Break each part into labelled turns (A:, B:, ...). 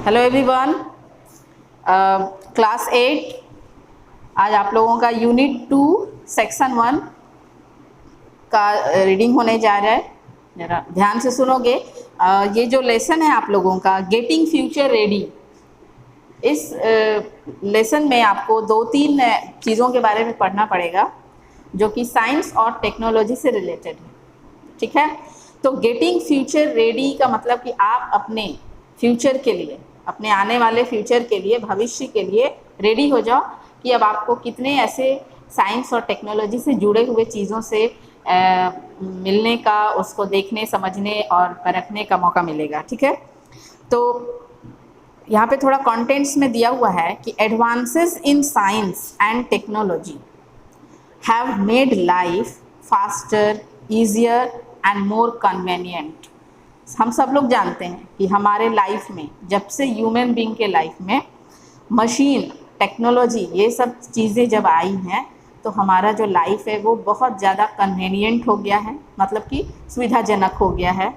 A: Hello everyone, class 8। आज आप लोगों का यूनिट 2 सेक्शन 1 का रीडिंग होने जा रहा है। जरा ध्यान से सुनोगे। ये जो लेसन है आप लोगों का गेटिंग फ्यूचर रेडी, इस लेसन में आपको 2-3 चीज़ों के बारे में पढ़ना पड़ेगा जो कि साइंस और टेक्नोलॉजी से रिलेटेड है। ठीक है, तो गेटिंग फ्यूचर रेडी का मतलब कि आप अपने फ्यूचर के लिए, अपने आने वाले फ्यूचर के लिए, भविष्य के लिए रेडी हो जाओ कि अब आपको कितने ऐसे साइंस और टेक्नोलॉजी से जुड़े हुए चीज़ों से मिलने का, उसको देखने, समझने और परखने का मौका मिलेगा। ठीक है, तो यहाँ पे थोड़ा कंटेंट्स में दिया हुआ है कि advances in science and technology have made life faster, easier and more convenient. हम सब लोग जानते हैं कि हमारे लाइफ में, जब से ह्यूमन बीइंग के लाइफ में मशीन, टेक्नोलॉजी, ये सब चीज़ें जब आई हैं तो हमारा जो लाइफ है वो बहुत ज़्यादा कन्वीनियंट हो गया है, मतलब कि सुविधाजनक हो गया है,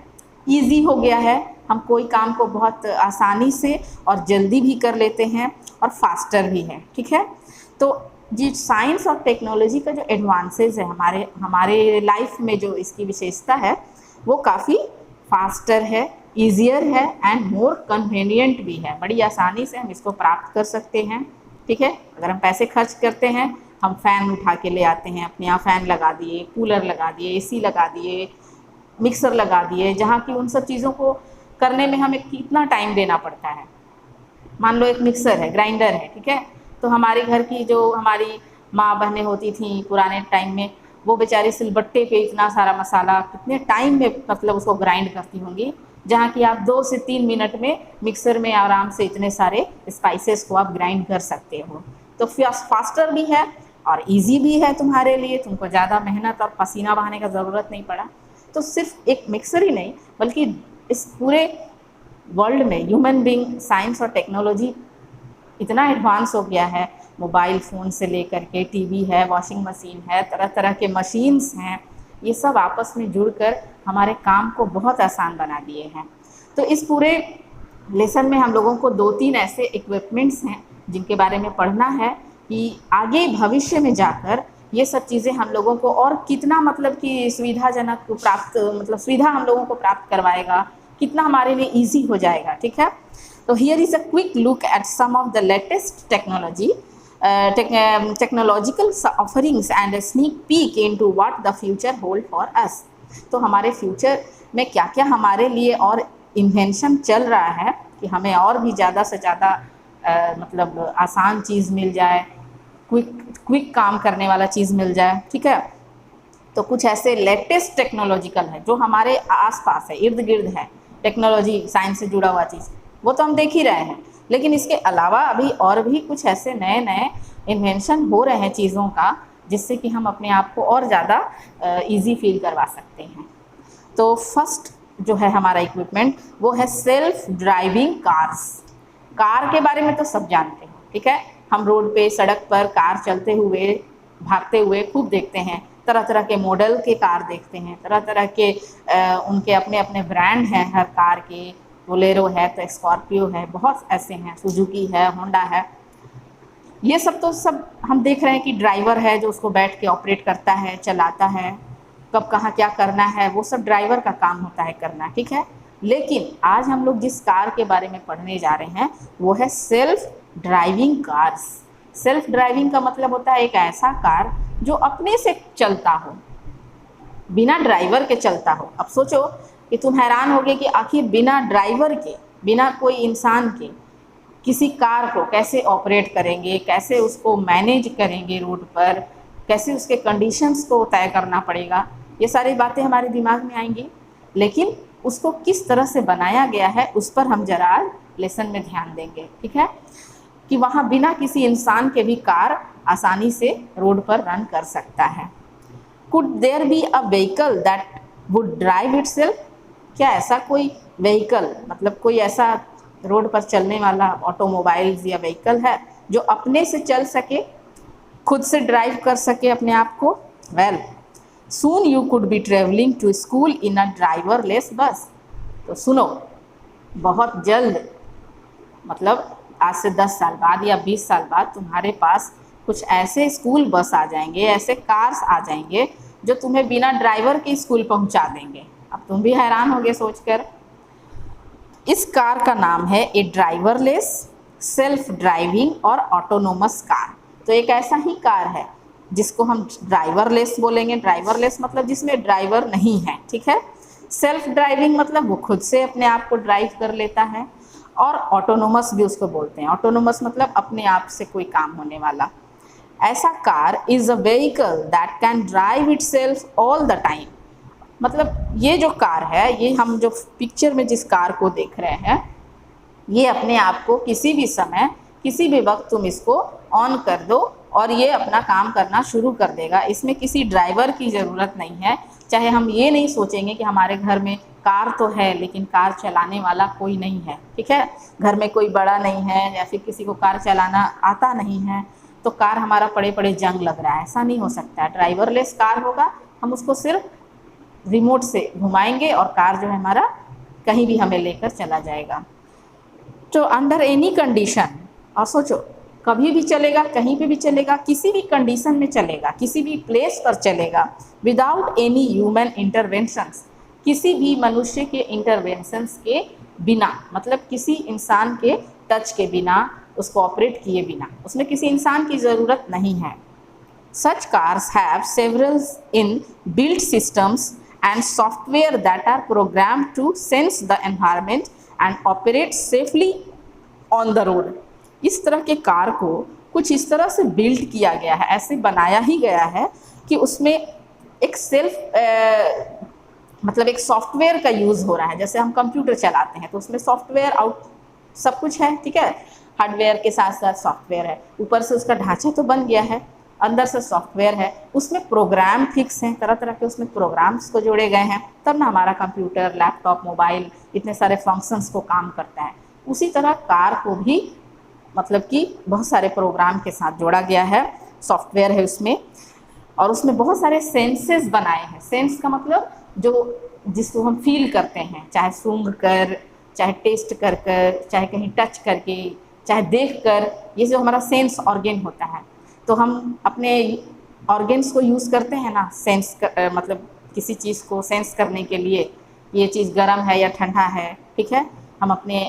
A: ईजी हो गया है। हम कोई काम को बहुत आसानी से और जल्दी भी कर लेते हैं और फास्टर भी है। ठीक है, तो जी साइंस और टेक्नोलॉजी का जो एडवांसेस है हमारे लाइफ में, जो इसकी विशेषता है वो काफ़ी फास्टर है, ईजियर है एंड मोर कन्वीनियंट भी है। बड़ी आसानी से हम इसको प्राप्त कर सकते हैं। ठीक है, अगर हम पैसे खर्च करते हैं, हम फ़ैन उठा के ले आते हैं, अपने यहाँ फ़ैन लगा दिए, कूलर लगा दिए, एसी लगा दिए, मिक्सर लगा दिए, जहाँ की उन सब चीज़ों को करने में हमें कितना टाइम देना पड़ता है। मान लो एक मिक्सर है, ग्राइंडर है, ठीक है, तो हमारे घर की जो हमारी माँ बहनें होती थी पुराने टाइम में, वो बेचारी सिलबट्टे पे इतना सारा मसाला कितने टाइम में मतलब उसको ग्राइंड करती होंगी, जहाँ कि आप 2 से 3 मिनट में मिक्सर में आराम से इतने सारे स्पाइसेस को आप ग्राइंड कर सकते हो। तो फास्टर भी है और इजी भी है तुम्हारे लिए, तुमको ज़्यादा मेहनत और पसीना बहाने का ज़रूरत नहीं पड़ा। तो सिर्फ एक मिक्सर ही नहीं, बल्कि इस पूरे वर्ल्ड में ह्यूमन बीइंग, साइंस और टेक्नोलॉजी इतना एडवांस हो गया है, मोबाइल फ़ोन से लेकर के टीवी है, वॉशिंग मशीन है, तरह तरह के मशीन्स हैं, ये सब आपस में जुड़कर हमारे काम को बहुत आसान बना दिए हैं। तो इस पूरे लेसन में हम लोगों को 2-3 ऐसे इक्विपमेंट्स हैं जिनके बारे में पढ़ना है कि आगे भविष्य में जाकर ये सब चीज़ें हम लोगों को और कितना मतलब कि सुविधाजनक प्राप्त, मतलब सुविधा हम लोगों को प्राप्त करवाएगा, कितना हमारे लिए ईजी हो जाएगा। ठीक है, तो here is a quick look at some of the latest technological offerings and a sneak peek into what the future hold for us। तो हमारे फ्यूचर में क्या क्या हमारे लिए और इन्वेंशन चल रहा है कि हमें और भी ज़्यादा से ज़्यादा मतलब आसान चीज़ मिल जाए, क्विक काम करने वाला चीज़ मिल जाए। ठीक है, तो कुछ ऐसे लेटेस्ट टेक्नोलॉजिकल है जो हमारे आसपास है, इर्द गिर्द है, टेक्नोलॉजी साइंस से जुड़ा हुआ चीज़, वो तो हम देख ही रहे हैं, लेकिन इसके अलावा अभी और भी कुछ ऐसे नए नए इन्वेंशन हो रहे हैं चीज़ों का, जिससे कि हम अपने आप को और ज़्यादा इजी फील करवा सकते हैं। तो फर्स्ट जो है हमारा इक्विपमेंट वो है सेल्फ ड्राइविंग कार्स। कार के बारे में तो सब जानते हैं। ठीक है, हम रोड पे, सड़क पर कार चलते हुए, भागते हुए खूब देखते हैं, तरह तरह के मॉडल के कार देखते हैं, तरह तरह के उनके अपने अपने ब्रांड हैं हर कार के। बोलेरो है तो स्कॉर्पियो है, बहुत ऐसे हैं, सुजुकी है, होंडा है। ये सब तो सब हम देख रहे हैं कि ड्राइवर है जो उसको बैठ के ऑपरेट करता है, चलाता है, कब कहाँ क्या करना है वो सब ड्राइवर का काम होता है करना। ठीक है, लेकिन आज हम लोग जिस कार के बारे में पढ़ने जा रहे हैं वो है self driving cars. Self driving का मतलब होता है एक ऐसा कार जो अपने से चलता हो, बिना ड्राइवर के चलता हो। अब सोचो कि तुम हैरान होगे कि आखिर बिना ड्राइवर के, बिना कोई इंसान के किसी कार को कैसे ऑपरेट करेंगे, कैसे उसको मैनेज करेंगे रोड पर, कैसे उसके कंडीशंस को तय करना पड़ेगा, ये सारी बातें हमारे दिमाग में आएंगी। लेकिन उसको किस तरह से बनाया गया है उस पर हम जरा आज लेसन में ध्यान देंगे। ठीक है, कि वहाँ बिना किसी इंसान के भी कार आसानी से रोड पर रन कर सकता है। Could there be a vehicle that would drive itself? क्या ऐसा कोई व्हीकल, मतलब कोई ऐसा रोड पर चलने वाला ऑटोमोबाइल्स या व्हीकल है जो अपने से चल सके, खुद से ड्राइव कर सके अपने आप को? Well, soon you could be travelling to school in a driverless bus. तो सुनो, बहुत जल्द मतलब आज से 10 साल बाद या 20 साल बाद तुम्हारे पास कुछ ऐसे स्कूल बस आ जाएंगे, ऐसे कार्स आ जाएंगे जो तुम्हें बिना ड्राइवर के स्कूल पहुंचा देंगे। अब तुम भी हैरान होगे सोचकर। इस कार का नाम है ए ड्राइवरलेस सेल्फ ड्राइविंग और ऑटोनोमस कार। तो एक ऐसा ही कार है जिसको हम ड्राइवरलेस बोलेंगे। ड्राइवरलेस मतलब जिसमें ड्राइवर नहीं है, ठीक है। सेल्फ ड्राइविंग मतलब वो खुद से अपने आप को ड्राइव कर लेता है, और ऑटोनोमस भी उसको बोलते हैं। ऑटोनोमस मतलब अपने आप से कोई काम होने वाला। ऐसा car is a vehicle that can drive itself all the time. मतलब ये जो कार है, ये हम जो पिक्चर में जिस कार को देख रहे हैं, ये अपने आप को किसी भी समय किसी भी वक्त तुम इसको ऑन कर दो और ये अपना काम करना शुरू कर देगा। इसमें किसी ड्राइवर की ज़रूरत नहीं है। चाहे हम ये नहीं सोचेंगे कि हमारे घर में कार तो है लेकिन कार चलाने वाला कोई नहीं है, ठीक है। घर में कोई बड़ा नहीं है या फिर किसी को कार चलाना आता नहीं है तो कार हमारा पड़े पड़े जंग लग रहा है, ऐसा नहीं हो सकता। ड्राइवरलेस कार होगा, हम उसको सिर्फ रिमोट से घुमाएंगे और कार जो है हमारा कहीं भी हमें लेकर चला जाएगा। तो अंडर एनी कंडीशन, और सोचो कभी भी चलेगा, कहीं पे भी चलेगा, किसी भी कंडीशन में चलेगा, किसी भी प्लेस पर चलेगा, विदाउट एनी ह्यूमन इंटरवेंशंस, किसी भी मनुष्य के इंटरवेंशंस के बिना, मतलब किसी इंसान के टच के बिना, उसको ऑपरेट किए बिना, उसमें किसी इंसान की ज़रूरत नहीं है। Such cars have several in-built systems and software that are programmed to sense the environment and operate safely on the road. इस तरह के कार को कुछ इस तरह से बिल्ड किया गया है, ऐसे बनाया ही गया है कि उसमें एक मतलब एक सॉफ्टवेयर का यूज़ हो रहा है। जैसे हम कंप्यूटर चलाते हैं तो उसमें सॉफ्टवेयर आउट सब कुछ है, ठीक है। हार्डवेयर के साथ साथ सॉफ्टवेयर है, ऊपर से उसका ढांचा तो बन गया है, अंदर से सॉफ्टवेयर है, उसमें प्रोग्राम फिक्स हैं, तरह तरह के उसमें प्रोग्राम्स को जोड़े गए हैं, तब ना हमारा कंप्यूटर, लैपटॉप, मोबाइल इतने सारे फंक्शंस को काम करता है। उसी तरह कार को भी मतलब कि बहुत सारे प्रोग्राम के साथ जोड़ा गया है, सॉफ्टवेयर है उसमें, और उसमें बहुत सारे सेंसेस बनाए हैं। सेंस का मतलब जो जिसको हम फील करते हैं, चाहे सूंघ कर, चाहे टेस्ट कर कर, चाहे कहीं टच करके, चाहे देख कर, ये जो हमारा सेंस ऑर्गन होता है। तो हम अपने ऑर्गन्स को यूज़ करते हैं ना सेंस मतलब किसी चीज़ को सेंस करने के लिए, ये चीज़ गर्म है या ठंडा है, ठीक है। हम अपने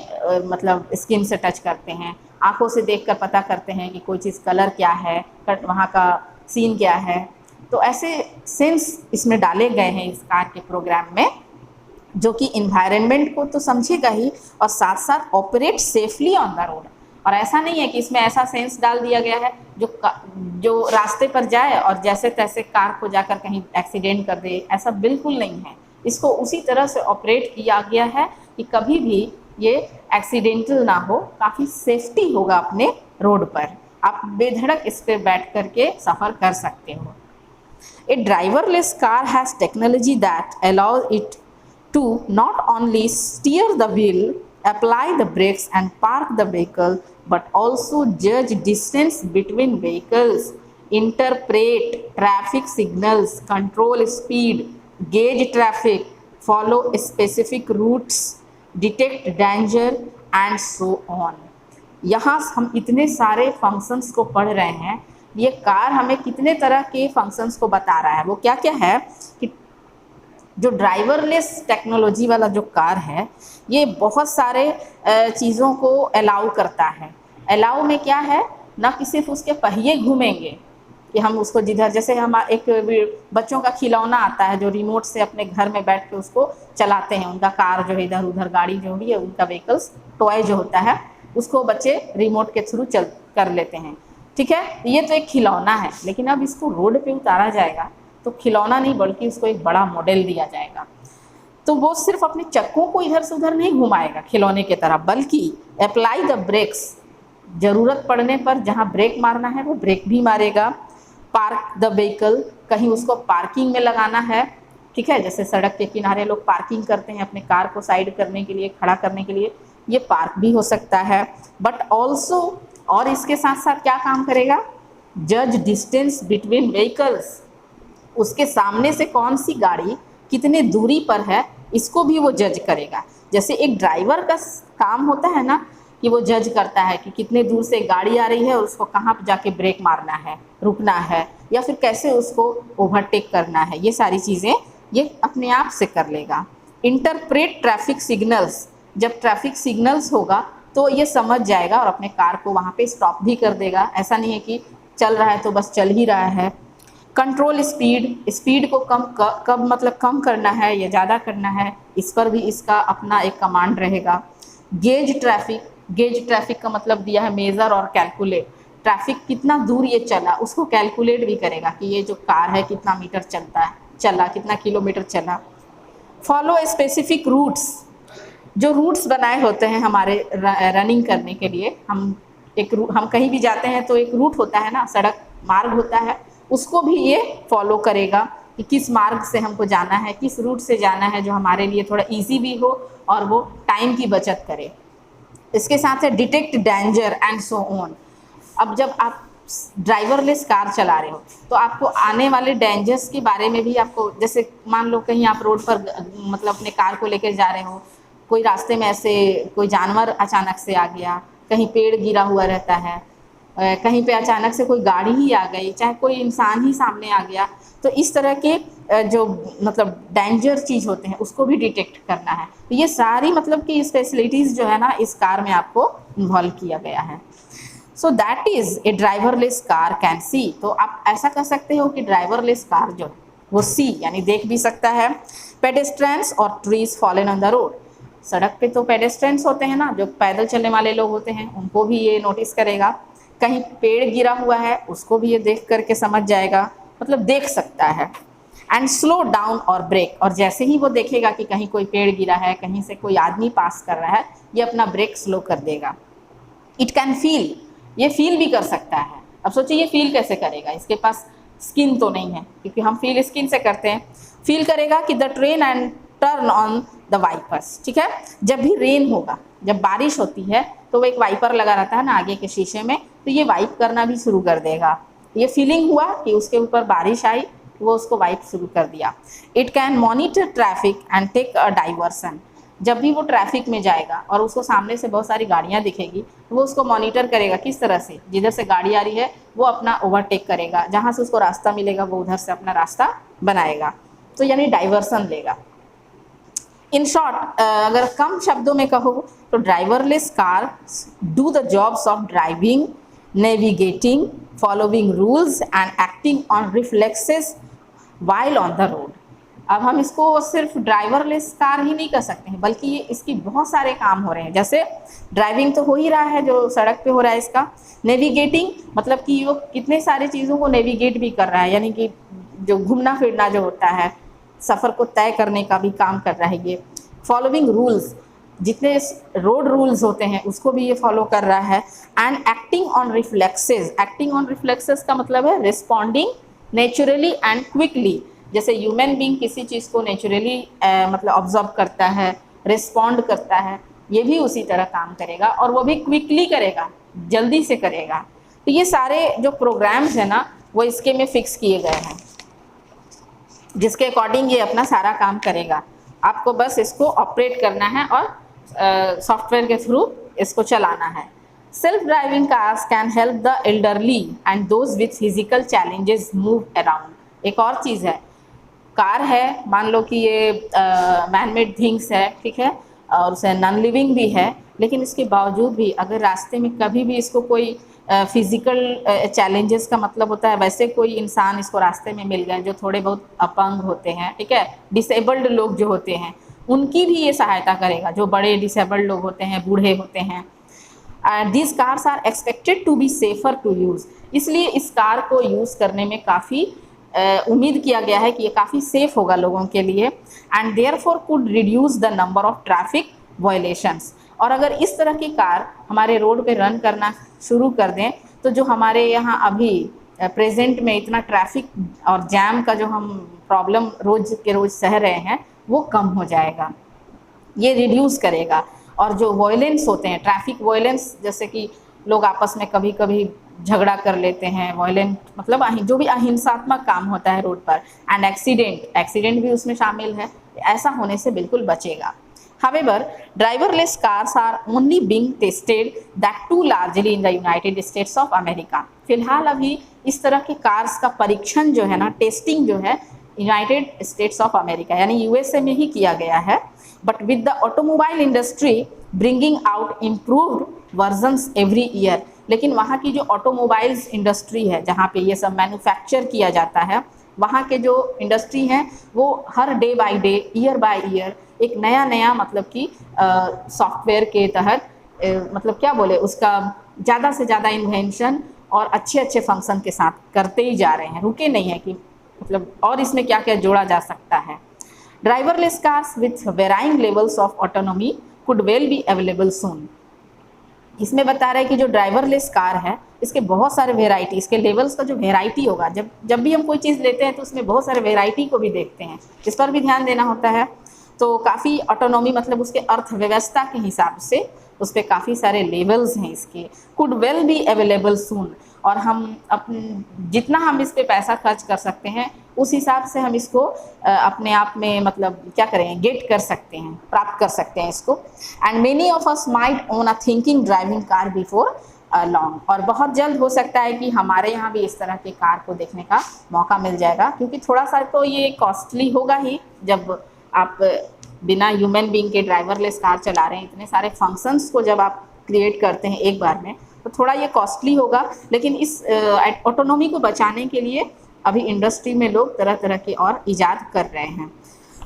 A: मतलब स्किन से टच करते हैं, आँखों से देखकर पता करते हैं कि कोई चीज़ कलर क्या है, वहाँ का सीन क्या है। तो ऐसे सेंस इसमें डाले गए हैं इस कार के प्रोग्राम में, जो कि इन्वायरमेंट को तो समझेगा ही और साथ साथ operate safely on the road. और ऐसा नहीं है कि इसमें ऐसा सेंस डाल दिया गया है जो रास्ते पर जाए और जैसे तैसे कार को जाकर कहीं एक्सीडेंट कर दे, ऐसा बिल्कुल नहीं है। इसको उसी तरह से ऑपरेट किया गया है कि कभी भी ये एक्सीडेंटल ना हो, काफ़ी सेफ्टी होगा अपने रोड पर, आप बेधड़क इस पर बैठ करके सफ़र कर सकते हो। A driverless car has technology that allows it to not only steer the wheel, apply the brakes and park the vehicle, but also judge distance between vehicles, interpret traffic signals, control speed, gauge traffic, follow specific routes, detect danger and so on। यहाँ हम इतने सारे functions को पढ़ रहे हैं, ये car हमें कितने तरह के फंक्शंस को बता रहा है। वो क्या क्या है कि जो ड्राइवरलेस टेक्नोलॉजी वाला जो कार है, ये बहुत सारे चीज़ों को अलाउ करता है। अलाउ में क्या है ना कि सिर्फ उसके पहिए घूमेंगे कि हम उसको जिधर, जैसे हम एक बच्चों का खिलौना आता है जो रिमोट से अपने घर में बैठ के उसको चलाते हैं, उनका कार जो है इधर उधर गाड़ी जो भी है उनका व्हीकल्स टॉय जो होता है उसको बच्चे रिमोट के थ्रू चल कर लेते हैं, ठीक है। ये तो एक खिलौना है, लेकिन अब इसको रोड पे उतारा जाएगा तो खिलौना नहीं बल्कि उसको एक बड़ा मॉडल दिया जाएगा। तो वो सिर्फ अपने चक्कों को इधर से उधर नहीं घुमाएगा खिलौने की तरह, बल्कि अप्लाई द ब्रेक्स, ज़रूरत पड़ने पर जहाँ ब्रेक मारना है वो ब्रेक भी मारेगा। पार्क द व्हीकल, कहीं उसको पार्किंग में लगाना है, ठीक है। जैसे सड़क के किनारे लोग पार्किंग करते हैं अपने कार को साइड करने के लिए, खड़ा करने के लिए, ये पार्क भी हो सकता है। बट ऑल्सो, और इसके साथ साथ क्या काम करेगा, जज डिस्टेंस बिटवीन व्हीकल्स, उसके सामने से कौन सी गाड़ी कितने दूरी पर है इसको भी वो जज करेगा। जैसे एक ड्राइवर का काम होता है ना कि वो जज करता है कि कितने दूर से गाड़ी आ रही है और उसको कहाँ जाके ब्रेक मारना है, रुकना है, या फिर कैसे उसको ओवरटेक करना है। ये सारी चीज़ें ये अपने आप से कर लेगा। इंटरप्रेट ट्रैफिक सिग्नल्स, जब ट्रैफिक सिग्नल्स होगा तो ये समझ जाएगा और अपने कार को वहाँ पे स्टॉप भी कर देगा। ऐसा नहीं है कि चल रहा है तो बस चल ही रहा है। कंट्रोल स्पीड, स्पीड को कब मतलब कम करना है या ज़्यादा करना है, इस पर भी इसका अपना एक कमांड रहेगा। गेज ट्रैफिक, गेज ट्रैफिक का मतलब दिया है मेज़र और कैलकुलेट, ट्रैफिक कितना दूर ये चला उसको कैलकुलेट भी करेगा कि ये जो कार है कितना मीटर चला, कितना किलोमीटर चला। फॉलो स्पेसिफिक रूट्स, जो रूट्स बनाए होते हैं हमारे रनिंग करने के लिए, हम कहीं भी जाते हैं तो एक रूट होता है ना, सड़क मार्ग होता है, उसको भी ये फॉलो करेगा कि किस मार्ग से हमको जाना है, किस रूट से जाना है जो हमारे लिए थोड़ा इजी भी हो और वो टाइम की बचत करे। इसके साथ है detect danger and so on. अब जब आप ड्राइवरलेस कार चला रहे हो तो आपको आने वाले डेंजर्स के बारे में भी आपको, जैसे मान लो कहीं आप रोड पर मतलब अपने कार को लेकर जा रहे हो, कोई रास्ते में ऐसे कोई जानवर अचानक से आ गया, कहीं पेड़ गिरा हुआ रहता है, कहीं पे अचानक से कोई गाड़ी ही आ गई, चाहे कोई इंसान ही सामने आ गया, तो इस तरह के जो मतलब डेंजर चीज़ होते हैं उसको भी डिटेक्ट करना है। तो ये सारी मतलब कि फैसिलिटीज़ जो है ना इस कार में आपको इन्वॉल्व किया गया है। So that is a driverless car can see, तो आप ऐसा कर सकते हो कि ड्राइवरलेस कार जो वो सी यानी देख भी सकता है। पेडेस्ट्रियंस और trees fallen on the road, सड़क पे तो पेडेस्ट्रियंस होते हैं ना, जो पैदल चलने वाले लोग होते हैं, उनको भी ये नोटिस करेगा। कहीं पेड़ गिरा हुआ है उसको भी ये देख करके समझ जाएगा, मतलब देख सकता है। एंड स्लो डाउन और ब्रेक, और जैसे ही वो देखेगा कि कहीं कोई पेड़ गिरा है, कहीं से कोई आदमी पास कर रहा है, ये अपना ब्रेक स्लो कर देगा। इट कैन फील, ये फील भी कर सकता है। अब सोचिए ये फील कैसे करेगा, इसके पास स्किन तो नहीं है, क्योंकि हम फील स्किन से करते हैं। फील करेगा कि the train and turn on the wipers, ठीक है। जब भी रेन होगा, जब बारिश होती है तो वो एक वाइपर लगा रहता है ना आगे के शीशे में, तो ये वाइप करना भी शुरू कर देगा। ये फीलिंग हुआ कि उसके ऊपर बारिश आई, वो उसको वाइप शुरू कर दिया। It can monitor traffic and take a diversion, जब भी वो ट्रैफिक में जाएगा और उसको सामने से बहुत सारी गाड़ियाँ दिखेगी तो वो उसको मॉनिटर करेगा, किस तरह से, जिधर से गाड़ी आ रही है वो अपना ओवरटेक करेगा, जहाँ से उसको रास्ता मिलेगा वो उधर से अपना रास्ता बनाएगा, तो यानी डाइवर्सन लेगा। इन शॉर्ट, अगर कम शब्दों में कहो तो driverless car do the jobs of driving, navigating, following rules and acting on reflexes while on the road. अब हम इसको सिर्फ ड्राइवरलेस कार ही नहीं कर सकते हैं, बल्कि ये इसकी बहुत सारे काम हो रहे हैं। जैसे ड्राइविंग तो हो ही रहा है जो सड़क पे हो रहा है, इसका नेविगेटिंग मतलब कि वो कितने सारी चीज़ों को नेविगेट भी कर रहा है, यानी कि जो घूमना फिरना जो होता है, सफ़र को तय करने का भी काम कर रहा है ये। फॉलोइंग रूल्स, जितने रोड रूल्स होते हैं उसको भी ये फॉलो कर रहा है। And acting on reflexes, acting on reflexes का मतलब है रिस्पॉन्डिंग नेचुरली एंड क्विकली। जैसे ह्यूमन बीइंग किसी चीज़ को नेचुरली मतलब ऑब्जर्व करता है, रिस्पॉन्ड करता है, ये भी उसी तरह काम करेगा और वो भी क्विकली करेगा, जल्दी से करेगा। तो ये सारे जो प्रोग्राम्स हैं ना वो इसके में फिक्स किए गए हैं, जिसके अकॉर्डिंग ये अपना सारा काम करेगा। आपको बस इसको ऑपरेट करना है और सॉफ्टवेयर के थ्रू इसको चलाना है। Self driving cars can help the elderly and those with physical challenges move around. एक और चीज़ है, कार है, मान लो कि ये मैन मेड थिंग्स है, ठीक है, और उसे नॉन लिविंग भी है, लेकिन इसके बावजूद भी अगर रास्ते में कभी भी इसको कोई फिज़िकल चैलेंजेस का मतलब होता है वैसे कोई इंसान इसको रास्ते में मिल गए जो थोड़े बहुत अपंग होते हैं, ठीक है, डिसेबल्ड लोग जो होते हैं, उनकी भी ये सहायता करेगा। जो बड़े डिसेबल्ड लोग होते हैं, बूढ़े होते हैं, this cars are expected to be safer to use, इसलिए इस कार को यूज़ करने में काफ़ी उम्मीद किया गया है कि ये काफ़ी सेफ़ होगा लोगों के लिए। And therefore could reduce the number of traffic violations. और अगर इस तरह की कार हमारे रोड पे रन करना शुरू कर दें तो जो हमारे यहाँ अभी प्रेजेंट में इतना ट्रैफिक और जैम का जो हम प्रॉब्लम रोज़ के रोज़ सह रहे हैं वो कम हो जाएगा, ये रिड्यूस करेगा। और जो वायलेंस होते हैं, ट्रैफिक वायलेंस, जैसे कि लोग आपस में कभी कभी झगड़ा कर लेते हैं, वायलेंट मतलब जो भी अहिंसात्मक काम होता है रोड पर, एंड एक्सीडेंट भी उसमें शामिल है, ऐसा होने से बिल्कुल बचेगा। However, driverless cars are only being tested, that too largely in the United States of America. फिलहाल अभी इस तरह के कार्स का परीक्षण जो है ना, टेस्टिंग जो है यूनाइटेड स्टेट्स ऑफ अमेरिका यानी यूएसए में ही किया गया है. But with the automobile industry bringing out improved versions every year. लेकिन वहाँ की जो ऑटोमोबाइल्स इंडस्ट्री है जहाँ पे ये सब मैन्युफैक्चर किया जाता है, वहाँ के जो इंडस्ट्री हैं वो हर day by day, year by year एक नया नया मतलब कि सॉफ्टवेयर के तहत मतलब क्या बोले उसका ज़्यादा से ज़्यादा इन्वेंशन और अच्छे अच्छे फंक्शन के साथ करते ही जा रहे हैं, रुके नहीं है कि मतलब और इसमें क्या क्या जोड़ा जा सकता है. Driverless cars with varying levels of autonomy could well be available सून. इसमें बता रहे हैं कि जो ड्राइवरलेस कार है इसके बहुत सारे वेराइटी, इसके लेवल्स का जो वेराइटी होगा, जब भी हम कोई चीज़ लेते हैं तो उसमें बहुत सारे वेराइटी को भी देखते हैं, इस पर भी ध्यान देना होता है. तो काफ़ी ऑटोनॉमी मतलब उसके अर्थव्यवस्था के हिसाब से उस पर काफ़ी सारे लेवल्स हैं इसके. कुड वेल बी अवेलेबल सून. और हम जितना हम इस पे पैसा खर्च कर सकते हैं उस हिसाब से हम इसको अपने आप में मतलब क्या करेंगे, गेट कर सकते हैं, प्राप्त कर सकते हैं इसको. And many of us might own a thinking driving car before long. और बहुत जल्द हो सकता है कि हमारे यहाँ भी इस तरह के कार को देखने का मौका मिल जाएगा, क्योंकि थोड़ा सा तो ये कॉस्टली होगा ही. जब आप बिना ह्यूमन बीइंग के ड्राइवरलेस कार चला रहे हैं, इतने सारे फंक्शंस को जब आप क्रिएट करते हैं एक बार में, तो थोड़ा ये कॉस्टली होगा. लेकिन इस ऑटोनॉमी को बचाने के लिए अभी इंडस्ट्री में लोग तरह तरह के और इजाद कर रहे हैं.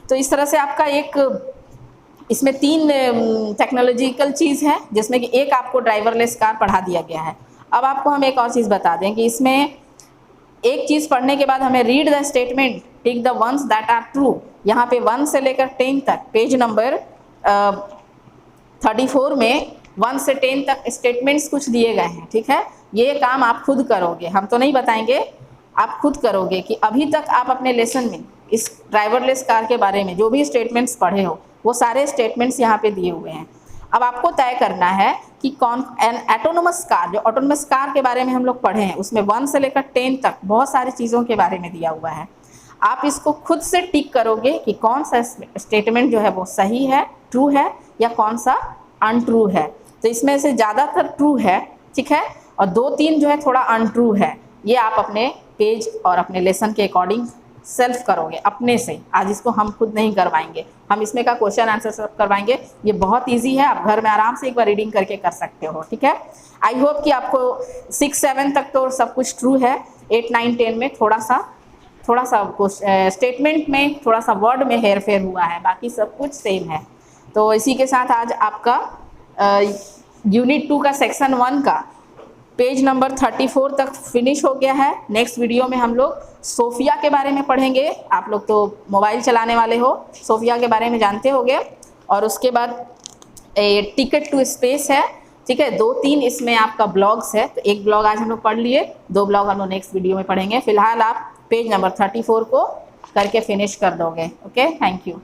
A: तो इस तरह से आपका एक इसमें 3 टेक्नोलॉजिकल चीज़ है, जिसमें कि एक आपको ड्राइवरलेस कार पढ़ा दिया गया है. अब आपको हम एक और चीज़ बता दें कि इसमें एक चीज़ पढ़ने के बाद हमें read the statement, tick the ones that are true. यहाँ पे 1 से लेकर 10 तक पेज नंबर 34 में 1 से 10 तक स्टेटमेंट्स कुछ दिए गए हैं. ठीक है, ये काम आप खुद करोगे, हम तो नहीं बताएंगे, आप खुद करोगे कि अभी तक आप अपने लेसन में इस ड्राइवरलेस कार के बारे में जो भी स्टेटमेंट्स पढ़े हो वो सारे स्टेटमेंट्स यहाँ पे दिए हुए हैं. अब आपको तय करना है कि कौन एन ऑटोनोमस कार, जो ऑटोनोमस कार के बारे में हम लोग पढ़े हैं उसमें 1 से लेकर 10 तक बहुत सारी चीज़ों के बारे में दिया हुआ है. आप इसको खुद से टिक करोगे कि कौन सा स्टेटमेंट जो है वो सही है, ट्रू है, या कौन सा अनट्रू है. तो इसमें से ज़्यादातर ट्रू है, ठीक है, और 2-3 जो है थोड़ा अनट्रू है. ये आप अपने पेज और अपने लेसन के अकॉर्डिंग सेल्फ करोगे अपने से. आज इसको हम खुद नहीं करवाएंगे, हम इसमें का क्वेश्चन आंसर सब करवाएंगे. ये बहुत इजी है, आप घर में आराम से एक बार रीडिंग करके कर सकते हो. ठीक है, आई होप कि आपको 6-7 तक तो सब कुछ ट्रू है. 8-9-10 में थोड़ा सा स्टेटमेंट में थोड़ा सा वर्ड में हेर फेर हुआ है, बाकी सब कुछ सेम है. तो इसी के साथ आज आपका यूनिट 2 का सेक्शन 1 का पेज नंबर 34 तक फिनिश हो गया है. नेक्स्ट वीडियो में हम लोग सोफिया के बारे में पढ़ेंगे. आप लोग तो मोबाइल चलाने वाले हो, सोफिया के बारे में जानते होंगे. और उसके बाद टिकट टू स्पेस है. ठीक है, 2-3 इसमें आपका ब्लॉग्स है. तो एक ब्लॉग आज हम लोग पढ़ लिए, 2 ब्लॉग हम लोग नेक्स्ट वीडियो में पढ़ेंगे. फिलहाल आप पेज नंबर 34 को करके फिनिश कर दोगे. Okay, thank you.